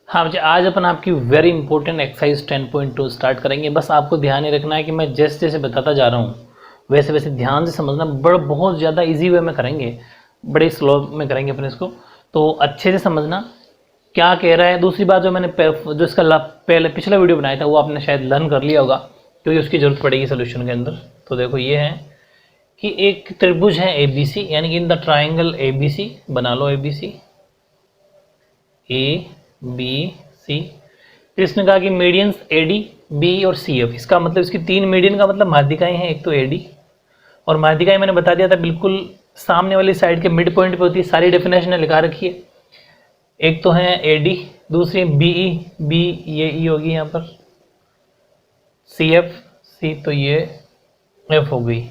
हाँ बच्चे, आज अपन आपकी वेरी इंपॉर्टेंट एक्सरसाइज 10.2 स्टार्ट करेंगे। बस आपको ध्यान ही रखना है कि मैं जैसे जैसे बताता जा रहा हूँ वैसे वैसे ध्यान से समझना। बहुत ज़्यादा इजी वे में करेंगे, बड़े स्लो में करेंगे अपन इसको, तो अच्छे से समझना क्या कह रहा है। दूसरी बात, जो मैंने जो इसका पहले पिछला वीडियो बनाया था वो आपने शायद लर्न कर लिया होगा, क्योंकि उसकी ज़रूरत पड़ेगी सोल्यूशन के अंदर। तो देखो ये है कि एक त्रिभुज है ABC, यानी कि इन द ट्राइंगल ABC बना लो, ABC ABC। फिर इसने कहा कि मीडियंस AD BE और CF। इसका मतलब इसकी तीन मीडियन का मतलब माध्यिकाएं हैं, एक तो AD, और माध्यिकाएं मैंने बता दिया था बिल्कुल सामने वाली साइड के मिड पॉइंट पे होती है, सारी डेफिनेशन लिखा रखी है। एक तो है AD, दूसरी BE, B ये E होगी यहाँ पर, CF C तो ये F हो गई।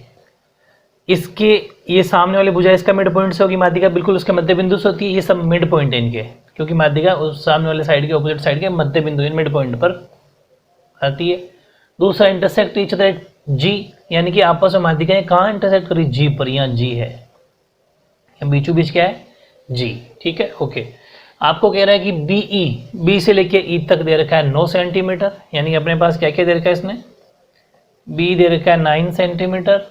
इसके ये सामने वाली भुजा इसका मिड पॉइंट से होगी, माध्यिका बिल्कुल उसके मध्य बिंदु से होती है। ये सब मिड पॉइंट है इनके, क्योंकि माध्यिका उस सामने वाले साइड के ऑपोजिट साइड के मध्य बिंदु मिड पॉइंट पर आती है। दूसरा इंटरसेक्ट ईच अदर G, यानी कि आपस में माध्यिकाएं कहाँ इंटरसेक्ट करी, G पर। यहाँ G है, बीचों बीच क्या है, G। ठीक है, ओके। आपको कह रहा है कि BE, B से लेके E तक दे रखा है 9 सेंटीमीटर, यानी कि अपने पास क्या क्या दे रखा है इसने, B दे रखा है 9 सेंटीमीटर,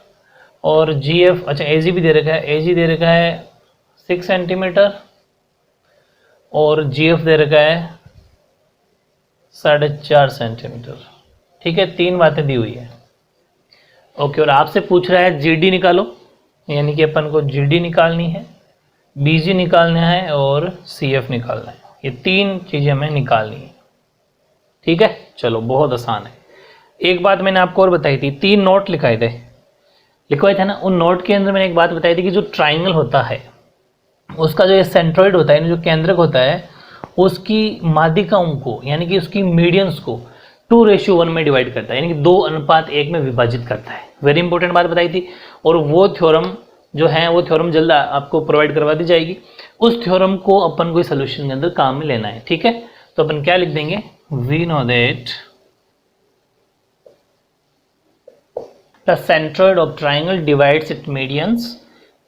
और GF, अच्छा AG भी दे रखा है, AG दे रखा है 6 सेंटीमीटर, और GF दे रखा है 4.5 सेंटीमीटर। ठीक है, तीन बातें दी हुई है। ओके, और आपसे पूछ रहा है GD निकालो, यानी कि अपन को GD निकालनी है, BG निकालना है और CF निकालना है। ये तीन चीज़ें हमें निकालनी है। ठीक है, चलो बहुत आसान है। एक बात मैंने आपको और बताई थी, तीन नोट लिखाए थे ना, उन नोट के अंदर मैंने एक बात बताई थी कि जो ट्राइंगल होता है उसका जो ये सेंट्रॉइड होता है, जो केंद्रक होता है, उसकी माध्यिकाओं को यानी कि उसकी मीडियंस को 2:1 में डिवाइड करता है, यानी कि 2:1 में विभाजित करता है। वेरी इंपॉर्टेंट बात बताई थी, और वो थ्योरम जो है वो थ्योरम जल्द आपको प्रोवाइड करवा दी जाएगी। उस थ्योरम को अपन को सोल्यूशन के अंदर काम में लेना है। ठीक है, तो अपन क्या लिख देंगे, we know that the centroid of triangle divides it medians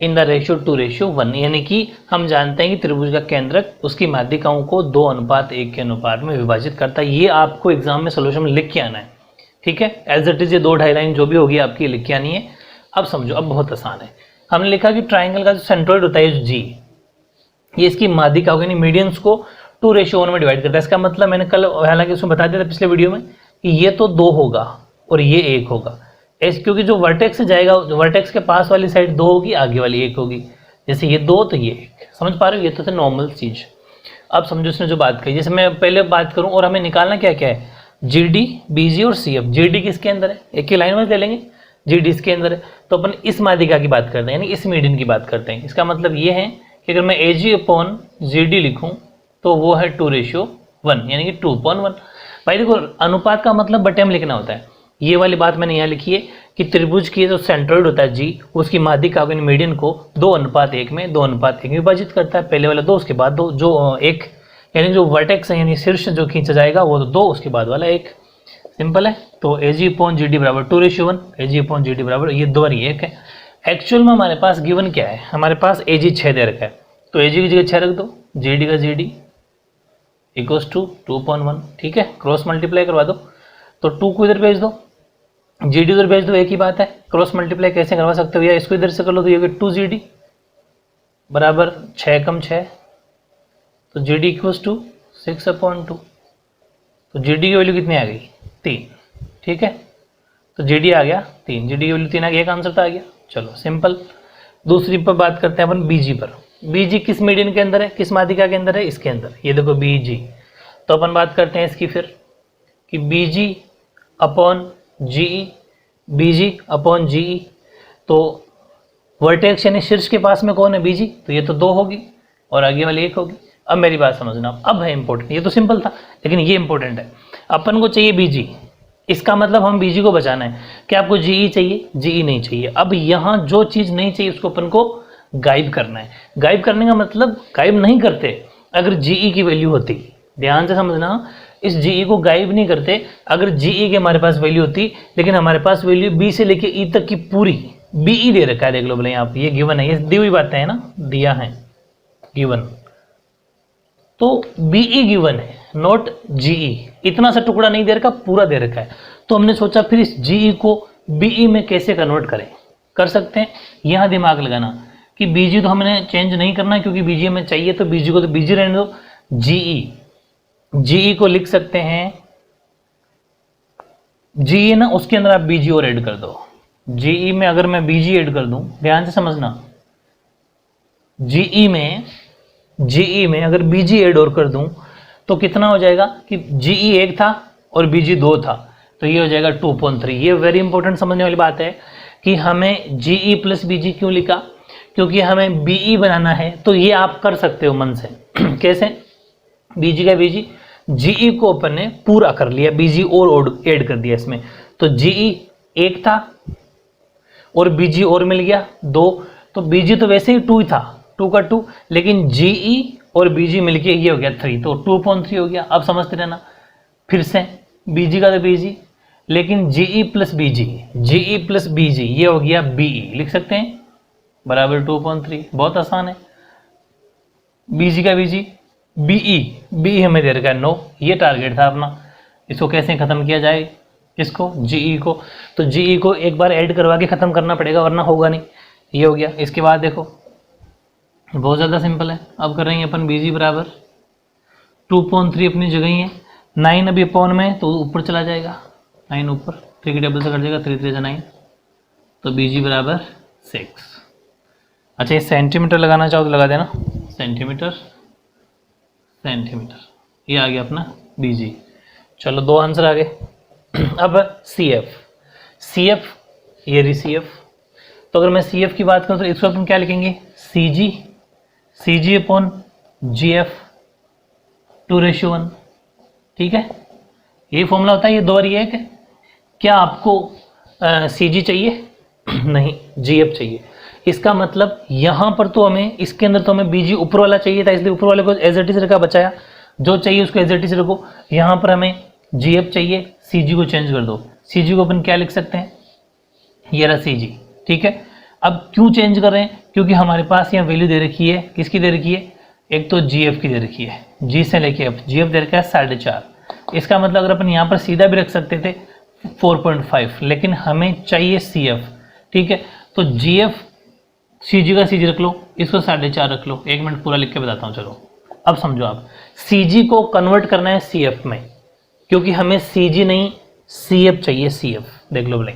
in the ratio 2:1, यानी कि हम जानते हैं कि त्रिभुज का केंद्रक उसकी माध्यिकाओं को 2:1 के अनुपात में विभाजित करता है। ये आपको एग्जाम में सोल्यूशन में लिख के आना है। ठीक है, एज इट इज ये 2-2.5 लाइन जो भी होगी आपकी लिख के आनी है। अब समझो, अब बहुत आसान है। हमने लिखा कि ट्राइंगल का जो सेंट्रॉइड होता है G, ये इसकी माध्यिकाओं यानी मीडियंस को 2:1 में डिवाइड करता है। इसका मतलब मैंने कल हालांकि उसमें बता दिया था पिछले वीडियो में कि ये तो 2 होगा और ये 1 होगा, क्योंकि जो वर्टेक्स से जाएगा, जो वर्टेक्स के पास वाली साइड 2 होगी, आगे वाली 1 होगी। जैसे ये 2 तो ये 1, समझ पा रहे हो, ये तो है नॉर्मल चीज। अब समझो इसने जो बात कही, जैसे मैं पहले बात करूं, और हमें निकालना क्या क्या है, GD BG और CF। GD किसके अंदर है, एक ही लाइन में ले लेंगे, GD इसके अंदर है, तो अपन इस माध्यिका की बात करते हैं, यानी इस मीडियन की बात करते हैं। इसका मतलब ये है कि अगर मैं AG/GD लिखूं तो वो है 2:1, यानी कि 2:1। भाई देखो, अनुपात का मतलब बटे में लिखना होता है। ये वाली बात मैंने यहाँ लिखी है कि त्रिभुज की जो सेंट्रॉइड होता है G, उसकी माध्यिका मीडियन को 2:1 में 2:1 में विभाजित करता है। पहले वाला 2, उसके बाद 2, जो 1, यानी जो वर्टेक्स है यानी शीर्ष जो खींचा जाएगा वो तो 2, उसके बाद वाला 1। सिंपल है। तो AG/GD बराबर 2:1, AG/GD बराबर ये 2 और ये 1 है। एक्चुअल में हमारे पास गिवन क्या है, हमारे पास AG 6 दे रखा है, तो AG की जगह 6 रख दो, GD का GD इक्वल्स टू 2:1। ठीक है, क्रॉस मल्टीप्लाई करवा दो, तो 2 को इधर भेज दो, GD उधर भेज दो, एक ही बात है। क्रॉस मल्टीप्लाई कैसे करवा सकते हो, या इसको इधर से कर लो, तो ये 2GD बराबर 6 कम 6, तो GD इक्वल्स टू 6/2। तो GD की वैल्यू कितनी आ गई, 3। ठीक है, तो GD आ गया 3, GD की वैल्यू 3 आ गया, एक आंसर तो आ गया। चलो सिंपल। दूसरी पर बात करते हैं अपन BG पर। BG किस मीडियन के अंदर है, किस माध्यिका के अंदर है, इसके अंदर। ये देखो BG, तो अपन बात करते हैं इसकी फिर कि BG/GE, BG/GE, तो वर्टेक्स यानी शीर्ष के पास में कौन है, BG, तो ये तो 2 होगी और आगे वाली 1 होगी। अब मेरी बात समझना, अब है इंपॉर्टेंट, ये तो सिंपल था लेकिन ये इंपॉर्टेंट है। अपन को चाहिए BG, इसका मतलब हम BG को बचाना है। क्या आपको GE चाहिए, GE नहीं चाहिए। अब यहाँ जो चीज़ नहीं चाहिए उसको अपन को गायब करना है। गायब करने का मतलब गायब नहीं करते, अगर GE की वैल्यू होती, ध्यान से समझना, इस GE को गायब नहीं करते। अगर GE की हमारे पास वैल्यू होती, लेकिन हमारे पास वैल्यू B से लेके E तक की पूरी BE दे रखा है, देख लो बोले यहाँ पे, ये गिवन है, ये दी हुई बातें है ना, दिया है गिवन, तो बीई गिवन है, नॉट जीई। इतना सा टुकड़ा नहीं दे रखा, पूरा दे रखा है। तो हमने सोचा फिर इस जीई को बीई में कैसे कन्वर्ट करें। कर सकते हैं, यहाँ दिमाग लगाना कि बीजी तो हमने चेंज नहीं करना क्योंकि बीजी हमें चाहिए, तो बीजी को तो बीजी रहने दो। जीई, जीई को लिख सकते हैं, जीई ना उसके अंदर आप बीजी और ऐड कर दो। जीई में अगर मैं बीजी ऐड कर दूं, ध्यान से समझना, जीई में अगर बीजी ऐड और कर दूं तो कितना हो जाएगा कि जीई 1 था और बीजी 2 था, तो ये हो जाएगा 2.3। ये वेरी इंपॉर्टेंट समझने वाली बात है कि हमें जीई प्लस बीजी क्यों लिखा, क्योंकि हमें बीई बनाना है। तो ये आप कर सकते हो मन से कैसे, बीजी का बीजी, जीई को अपन ने पूरा कर लिया, बीजी और ऐड कर दिया इसमें, तो जीई 1 था और बीजी और मिल गया 2, तो बीजी तो वैसे ही 2 ही था, 2 का 2, लेकिन जीई और बीजी मिलके ये हो गया 3, तो 2.3 हो गया। अब समझते रहना, फिर से बीजी का तो बीजी, लेकिन जीई प्लस बीजी, जीई प्लस बीजी ये हो गया बीई, लिख सकते हैं बराबर 2.3। बहुत आसान है। बीजी का बीजी, बीई हमें दे रखा है 9, ये टारगेट था अपना। इसको कैसे खत्म किया जाए, इसको जीई को, तो जीई को एक बार ऐड करवा के खत्म करना पड़ेगा वरना होगा नहीं। ये हो गया। इसके बाद देखो बहुत ज़्यादा सिंपल है। अब कर रहे हैं अपन बीजी बराबर 2.3 अपनी जगह ही है, 9 अभी अपॉन में तो ऊपर चला जाएगा, 9 ऊपर, 3 की टेबल से कट जाएगा, 3 3 9, तो बीजी बराबर 6। अच्छा, ये सेंटीमीटर लगाना चाहो तो लगा देना, सेंटीमीटर, ये आ गया अपना बीजी। चलो 2 आंसर आ गए। अब CF, ये रिसीएफ, तो अगर मैं CF की बात करूँ तो इसको अपन क्या लिखेंगे, CG अपॉन GF 2:1, ठीक है। ये फॉर्मूला होता है, ये 2 और ये 1 है। क्या आपको CG चाहिए? नहीं, GF चाहिए। इसका मतलब यहाँ पर तो हमें, इसके अंदर तो हमें BG ऊपर वाला चाहिए था, इसलिए ऊपर वाले को एज इट इज रखा, बचाया। जो चाहिए उसको एज इट इज रखो। यहाँ पर हमें GF चाहिए, CG को चेंज कर दो। CG को अपन क्या लिख सकते हैं, ये रहा CG, ठीक है। अब क्यों चेंज कर रहे हैं, क्योंकि हमारे पास यहाँ वैल्यू दे रखी है, किसकी दे रखी है, एक तो GF की दे रखी है, G से लेके F, GF दे रखा है 4.5। इसका मतलब अगर अपन यहाँ पर सीधा भी रख सकते थे 4.5, लेकिन हमें चाहिए CF, ठीक है। तो GF, CG का CG रख लो, इसको 4.5 रख लो। 1 मिनट पूरा लिख के बताता हूँ, चलो अब समझो आप। CG को कन्वर्ट करना है CF में, क्योंकि हमें CG नहीं CF चाहिए, CF देख लो बोले।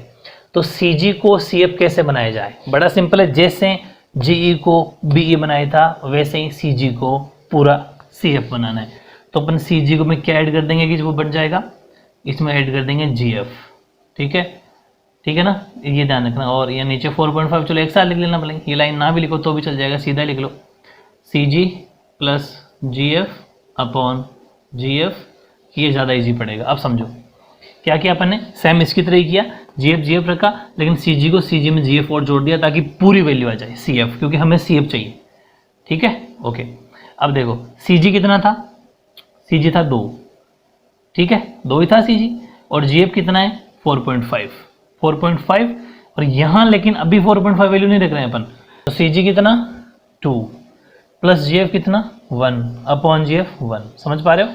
तो CG को CF कैसे बनाया जाए, बड़ा सिंपल है। जैसे GE को BE बनाया था वैसे ही CG को पूरा CF बनाना है। तो अपन CG को में क्या ऐड कर देंगे कि वो बन जाएगा, इसमें ऐड कर देंगे GF, ठीक है ना, ये ध्यान रखना। और ये नीचे 4.5, चलो एक साथ लिख लेना भले, ये लाइन ना भी लिखो तो भी चल जाएगा, सीधा लिख लो CG plus GF upon GF, ये ज़्यादा इजी पड़ेगा। अब समझो क्या किया अपन ने, सेम इसकी तरह ही किया, GF रखा, लेकिन CG को CG में GF और जोड़ दिया ताकि पूरी वैल्यू आ जाए CF, क्योंकि हमें CF चाहिए, ठीक है, ओके। अब देखो CG कितना था, CG था 2, ठीक है, 2 ही था CG, और GF कितना है 4.5, और यहाँ लेकिन अभी 4.5 वैल्यू नहीं रख रहे हैं अपन, तो CG कितना 2 प्लस GF कितना 1 अपॉन GF 1, समझ पा रहे हो।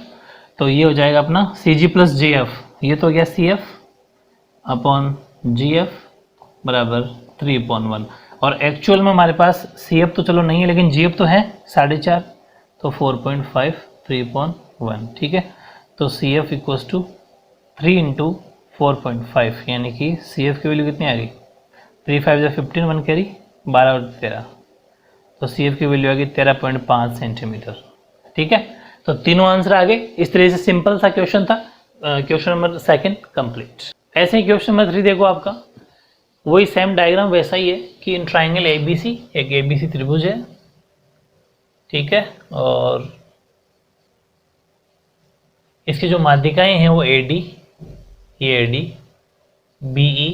तो ये हो जाएगा अपना CG प्लस GF, ये तो हो गया CF अपॉन GF बराबर 3/1, और एक्चुअल में हमारे पास CF तो चलो नहीं है, लेकिन GF तो है 4.5, तो 4.5 3/1, ठीक है। तो CF इक्वल्स टू 3 इंटू 4.5, यानी कि CF की वैल्यू कितनी आ गई, 3 5 15, 1 कैरी 12 और 13, तो CF की वैल्यू आ गई 13.5 सेंटीमीटर, ठीक है। तो तीनों आंसर आ गए। इस तरह से सिंपल सा क्वेश्चन था, क्वेश्चन नंबर 2 कंप्लीट। ऐसे ही क्वेश्चन नंबर 3 देखो, आपका वही सेम डायग्राम वैसा ही है कि इन ट्राइंगल ABC, एक ABC त्रिभुज है, ठीक है, और इसकी जो माध्यिकाएं हैं वो AD, ये AD, BE,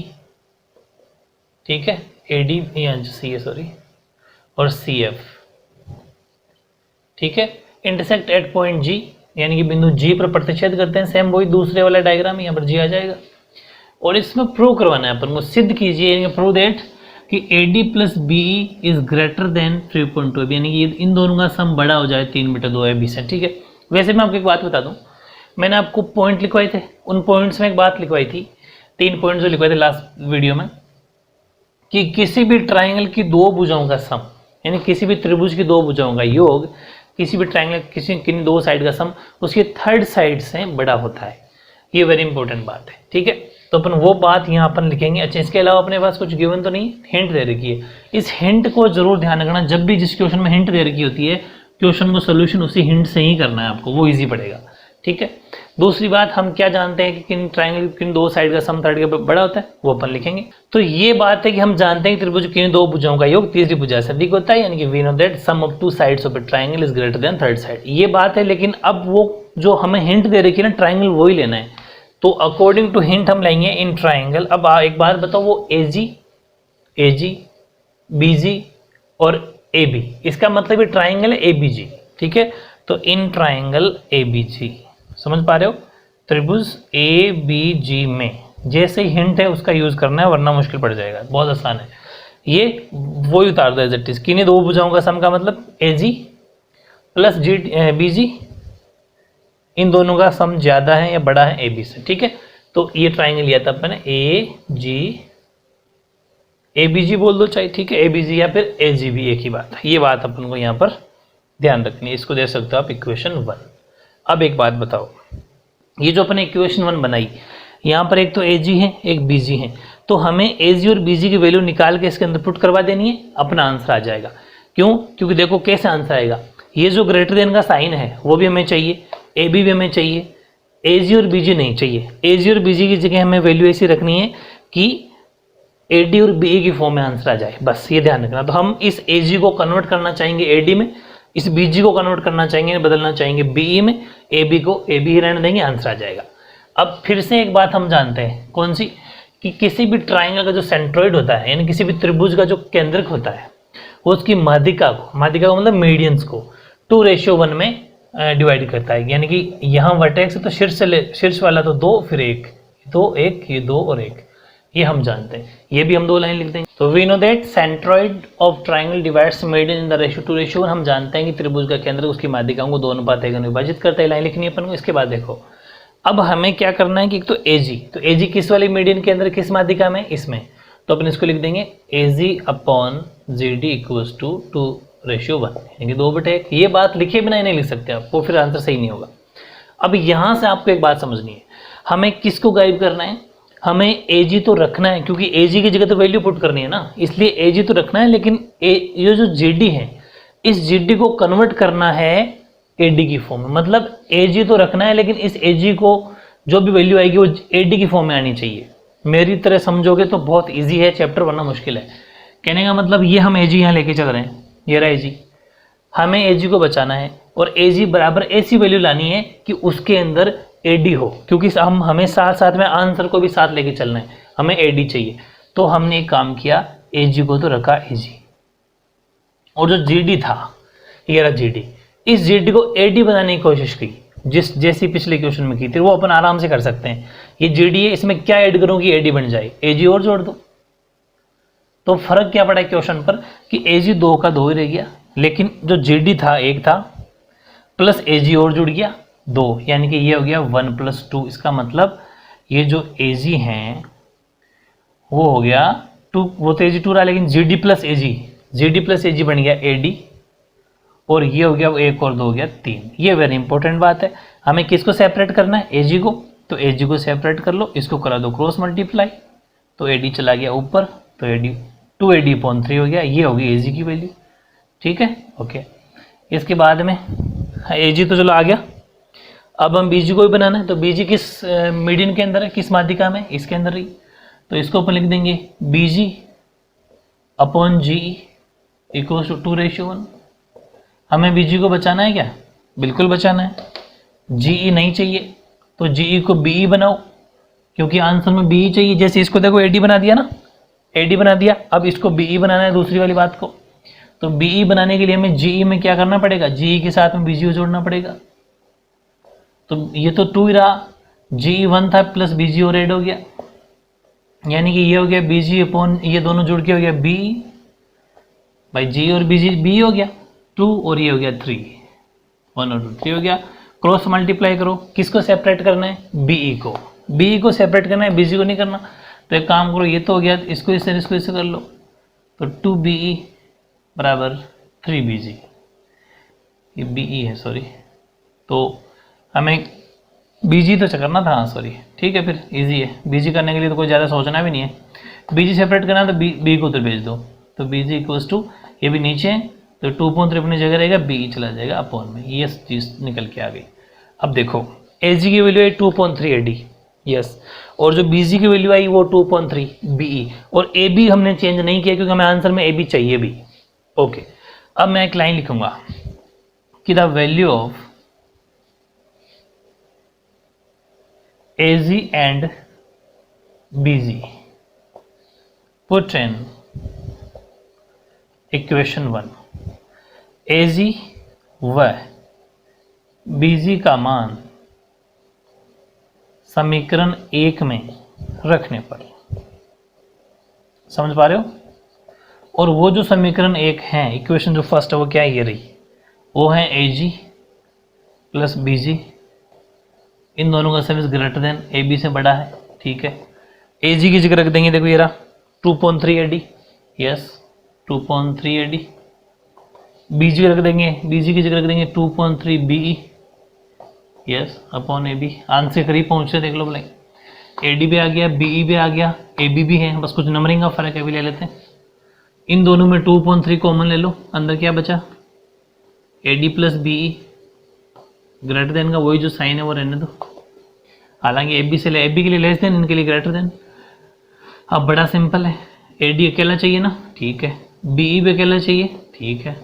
ठीक है, AD CA सॉरी, और CF, ठीक है। इंटरसेक्ट एट पॉइंट G, यानी कि बिंदु G पर प्रतिच्छेद करते हैं, सेम वही दूसरे वाला डायग्राम, यहाँ पर G आ जाएगा। और इसमें प्रूव करवाना है अपन को, सिद्ध कीजिए, प्रूव दैट कि AD plus BE is greater then 3.2, यानी कि इन दोनों का सम बड़ा हो जाए 3 बटा 2 AB से, ठीक है। वैसे मैं आपको एक बात बता दूं, मैंने आपको पॉइंट लिखवाए थे, उन पॉइंट्स में एक बात लिखवाई थी, 3 पॉइंट जो लिखवाए थे लास्ट वीडियो में, कि किसी भी ट्राइंगल की दो भुजाओं का सम, यानी किसी भी त्रिभुज की दो भुजाओं का योग, किसी भी ट्राइंगल किन दो साइड का सम उसकी थर्ड साइड से बड़ा होता है। ये वेरी इंपॉर्टेंट बात है, ठीक है। तो अपन वो बात यहाँ अपन लिखेंगे। अच्छा, इसके अलावा अपने पास कुछ गिवन तो नहीं, हिंट दे रखी है, इस हिंट को जरूर ध्यान रखना। जब भी जिस क्वेश्चन में हिंट दे रखी होती है, क्वेश्चन को सोल्यूशन उसी हिंट से ही करना है आपको, वो इजी पड़ेगा, ठीक है। दूसरी बात, हम क्या जानते हैं कि किन ट्राइंगल किन दो साइड का सम थर्ड का बड़ा होता है, वो अपन लिखेंगे। तो ये बात है कि हम जानते हैं कि त्रिभुज किन दो भुजाओं का योग तीसरी भुजा से अधिक होता है, यानी कि we know that sum of two sides of a triangle is greater than third side. ये बात है, लेकिन अब वो जो हमें हिंट दे रखी है ना, ट्राइंगल वो ही लेना है। तो अकॉर्डिंग टू हिंट हम लेंगे इन ट्राइंगल। अब एक बात बताओ, वो AG, BG और AB, इसका मतलब ये ट्राइंगल है ABG, ठीक है। तो इन ट्राइंगल ABG, समझ पा रहे हो, त्रिभुज ABG में जैसे ही हिंट है उसका यूज करना है, वरना मुश्किल पड़ जाएगा, बहुत आसान है। ये वो ही उतार दो एज इट इज, किन्हीं दो भुजाओं का सम का मतलब AG प्लस BG, इन दोनों का सम ज्यादा है या बड़ा है AB से, ठीक है। तो ये ट्राइंगल लिया था अपन ABG बोल दो चाहे, ठीक है, ABG या फिर AG भी एक ही बात है। ये बात अपन को यहाँ पर ध्यान रखनी है, इसको दे सकते हो आप इक्वेशन 1। अब एक बात बताओ, ये जो अपने इक्वेशन 1 बनाई, यहाँ पर एक तो AG है एक BG है, तो हमें AG और BG की वैल्यू निकाल के इसके अंदर पुट करवा देनी है, अपना आंसर आ जाएगा। क्यों? क्योंकि देखो कैसे आंसर आएगा, ये जो ग्रेटर देन का साइन है वो भी हमें चाहिए, AB भी हमें चाहिए, AG और BG नहीं चाहिए। AG और BG की जगह हमें वैल्यू ऐसी रखनी है कि AD और BE की फॉर्म में आंसर आ जाए, बस ये ध्यान रखना। तो हम इस AG को कन्वर्ट करना चाहेंगे AD में, इस BG को कन्वर्ट करना चाहेंगे, बदलना चाहेंगे BE में, AB को AB ही रहने देंगे, आंसर आ जाएगा। अब फिर से एक बात हम जानते हैं, कौन सी, कि किसी भी ट्राइंगल का जो सेंट्रोइड होता है, यानी किसी भी त्रिभुज का जो केंद्रक होता है, वो उसकी माध्यिका को मतलब मीडियंस को 2:1 में डिवाइड करता है। यानी कि यहाँ वर्टेक्स है तो शीर्ष वाला तो 2 फिर 1, 2 1, ये 2 और 1, ये हम जानते हैं। ये भी हम 2 लाइन लिख देंगे। तो we know that centroid of triangle divides median in the ratio 2:1। हम जानते हैं कि त्रिभुज का केंद्र उसकी माध्यिकाओं को 2:1 में विभाजित करता है। लाइन लिखनी है अपन को। इसके बाद देखो, अब हमें क्या करना है कि एक तो AG किस वाली मीडियन के अंदर किस माध्यिका में, इसमें, तो अपन इसको लिख देंगे AG/GD इक्वल्स टू 2:1, यानी 2/1। ये बात लिखे बिना नहीं लिख सकते आप, वो फिर आंसर सही नहीं होगा। अब यहाँ से आपको एक बात समझनी है, हमें किसको गायब करना है, हमें AG तो रखना है, क्योंकि AG की जगह तो वैल्यू पुट करनी है ना, इसलिए AG तो रखना है, लेकिन ये जो GD है, इस GD को कन्वर्ट करना है AD की फॉर्म में। मतलब AG तो रखना है, लेकिन इस AG को जो भी वैल्यू आएगी वो AD की फॉर्म में आनी चाहिए। मेरी तरह समझोगे तो बहुत इजी है चैप्टर, वरना मुश्किल है। कहने का मतलब ये हम AG यहाँ लेके चल रहे हैं, ये रहा AG, हमें AG को बचाना है और AG बराबर ऐसी वैल्यू लानी है कि उसके अंदर AD हो, क्योंकि हमें साथ साथ में आंसर को भी साथ लेके चलना है, हमें AD चाहिए। तो हमने एक काम किया, AG को तो रखा AG, और जो GD था, ये रहा GD, इस GD को AD बनाने की कोशिश की, जैसी पिछले क्वेश्चन में की थी, वो अपन आराम से कर सकते हैं। ये GD है, इसमें क्या ऐड करूं कि AD बन जाए, AG और जोड़ दो। तो फर्क क्या पड़ा क्वेश्चन पर कि AG 2 का 2 ही रह गया, लेकिन जो GD था 1 था, प्लस AG और जुड़ गया 2, यानी कि ये हो गया 1 + 2। इसका मतलब ये जो AG हैं वो हो गया 2, वो तो AG 2 रहा, लेकिन GD प्लस AG बन गया AD, और ये हो गया 1 और 2 हो गया 3। ये वेरी इंपॉर्टेंट बात है। हमें किसको सेपरेट करना है, AG को, तो AG को सेपरेट कर लो, इसको करा दो क्रॉस मल्टीप्लाई, तो AD चला गया ऊपर, तो AD 2AD/3 हो गया, ये होगी AG की वैल्यू, ठीक है, ओके। इसके बाद में AG तो चलो आ गया, अब हम BG को भी बनाना है। तो BG किस मीडियन के अंदर है, किस माध्यिका में, इसके अंदर ही, तो इसको अपन लिख देंगे BG/GE इक्वल्स टू 2:1। हमें BG को बचाना है क्या, बिल्कुल बचाना है। GE नहीं चाहिए तो GE को BE बनाओ, क्योंकि आंसर में BE चाहिए। जैसे इसको देखो AD बना दिया ना, AD बना दिया, अब इसको BE बनाना है, दूसरी वाली बात को। तो BE बनाने के लिए हमें GE में क्या करना पड़ेगा, GE के साथ में BG को जोड़ना पड़ेगा। तो ये तो 2 ही रहा, GE 1 था प्लस BG और ऐड हो गया, यानी कि ये हो गया BG/ ये दोनों जुड़ के हो गया BE भाई, G और BG BE हो गया 2, और ये हो गया 3, 1 और 2 3 हो गया। क्रॉस मल्टीप्लाई करो, किसको सेपरेट करना है, बीई को, बीई को सेपरेट करना है, बीजी को नहीं करना। तो एक काम करो, ये तो हो गया, इसको इससे कर लो, तो 2BE बराबर 3BG, ये BE है सॉरी, तो हमें BG तो करना था, हाँ सॉरी, ठीक है, फिर इजी है, BG करने के लिए तो कोई ज़्यादा सोचना भी नहीं है। BG सेपरेट करना है तो B को उधर भेज दो, तो BG इक्वल्स टू, ये भी नीचे है तो 2.3 अपनी जगह रहेगा, BE चला जाएगा अपॉन में, ये चीज़ निकल के आ गई। अब देखो AG की वैल्यू है 2.3 AD, यस, और जो BG की वैल्यू आई वो 2.3 BE, और AB हमने चेंज नहीं किया क्योंकि हमें आंसर में AB चाहिए भी। ओके, अब मैं एक लाइन लिखूंगा कि the value of AG and BG put in equation 1, AG व BG का मान समीकरण 1 में रखने पर, समझ पा रहे हो, और वो जो समीकरण 1 है, इक्वेशन जो फर्स्ट है वो क्या है, ये रही, वो है AG प्लस BG, इन दोनों का सम इज ग्रेटर देन, AB से बड़ा है, ठीक है। AG की जगह रख देंगे, देखो ये रहा 2.3 AD, यस 2.3 AD, BG रख देंगे, BG की जगह रख देंगे 2.3 BE, yes upon AB, answer के करीब पहुंचे, देख लो भले, AD भी आ गया, BE भी आ गया, AB भी है, बस कुछ नंबरिंग का फर्क है, भी ले लेते हैं। इन दोनों में 2.3 कॉमन ले लो, अंदर क्या बचा, AD plus BE, greater than का वही जो साइन है वो रहने दो, हालांकि AB से AB के लिए लेस देन, इनके लिए ग्रेटर देन। अब बड़ा सिंपल है, AD अकेला चाहिए ना, ठीक है, BE भी अकेला चाहिए, ठीक है,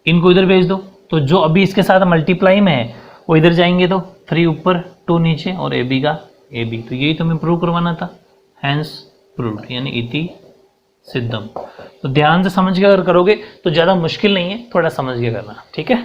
इनको इधर भेज दो, तो जो अभी इसके साथ मल्टीप्लाई में है वो इधर जाएंगे, तो 3 ऊपर 2 नीचे, और AB का AB, तो यही तो हमें प्रूव करवाना था, हैंस प्रूव्ड, यानी इति सिद्धम। तो ध्यान से समझ के अगर करोगे तो ज़्यादा मुश्किल नहीं है, थोड़ा समझ के करना, ठीक है।